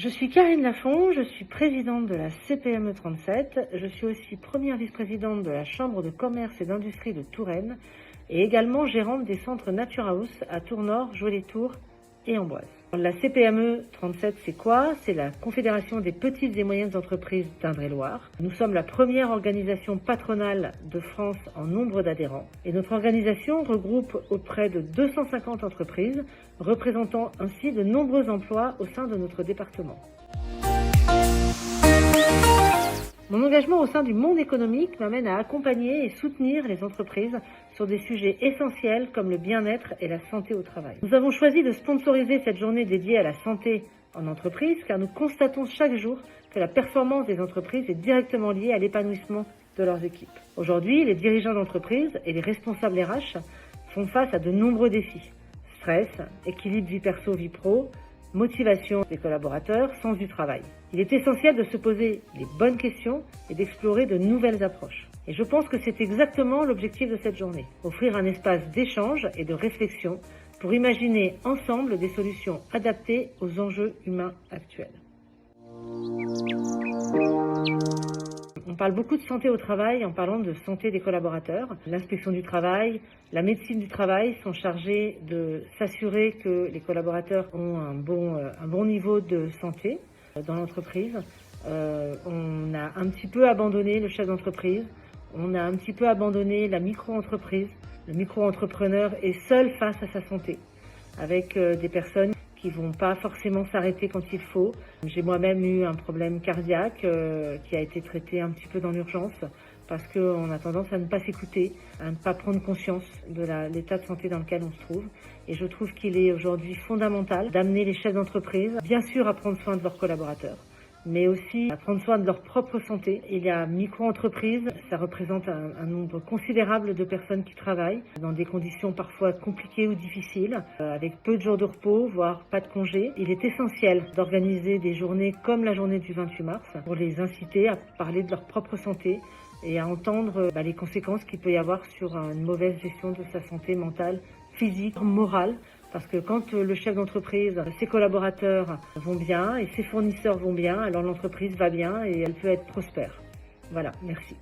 Je suis Karine Lafont, je suis présidente de la CPME 37, je suis aussi première vice-présidente de la Chambre de commerce et d'industrie de Touraine et également gérante des centres Nature House à Tournord, Joué-les-Tours et Amboise. La CPME 37, c'est quoi? C'est la Confédération des petites et moyennes entreprises d'Indre-et-Loire. Nous sommes la première organisation patronale de France en nombre d'adhérents. Et notre organisation regroupe auprès de 250 entreprises, représentant ainsi de nombreux emplois au sein de notre département. Mon engagement au sein du monde économique m'amène à accompagner et soutenir les entreprises sur des sujets essentiels comme le bien-être et la santé au travail. Nous avons choisi de sponsoriser cette journée dédiée à la santé en entreprise car nous constatons chaque jour que la performance des entreprises est directement liée à l'épanouissement de leurs équipes. Aujourd'hui, les dirigeants d'entreprise et les responsables RH font face à de nombreux défis. Stress, équilibre vie perso-vie pro, motivation des collaborateurs, sens du travail. Il est essentiel de se poser les bonnes questions et d'explorer de nouvelles approches. Et je pense que c'est exactement l'objectif de cette journée. Offrir un espace d'échange et de réflexion pour imaginer ensemble des solutions adaptées aux enjeux humains actuels. On parle beaucoup de santé au travail en parlant de santé des collaborateurs. L'inspection du travail, la médecine du travail sont chargés de s'assurer que les collaborateurs ont un bon niveau de santé dans l'entreprise. On a un petit peu abandonné le chef d'entreprise, on a un petit peu abandonné la micro-entreprise. Le micro-entrepreneur est seul face à sa santé, avec des personnes qui vont pas forcément s'arrêter quand il faut. J'ai moi-même eu un problème cardiaque qui a été traité un petit peu dans l'urgence parce qu'on a tendance à ne pas s'écouter, à ne pas prendre conscience de l'état de santé dans lequel on se trouve. Et je trouve qu'il est aujourd'hui fondamental d'amener les chefs d'entreprise, bien sûr, à prendre soin de leurs collaborateurs, mais aussi à prendre soin de leur propre santé. Et la micro-entreprise, ça représente un nombre considérable de personnes qui travaillent dans des conditions parfois compliquées ou difficiles, avec peu de jours de repos, voire pas de congés. Il est essentiel d'organiser des journées comme la journée du 28 mars pour les inciter à parler de leur propre santé et à entendre les conséquences qu'il peut y avoir sur une mauvaise gestion de sa santé mentale, physique, morale. Parce que quand le chef d'entreprise, ses collaborateurs vont bien et ses fournisseurs vont bien, alors l'entreprise va bien et elle peut être prospère. Voilà, merci.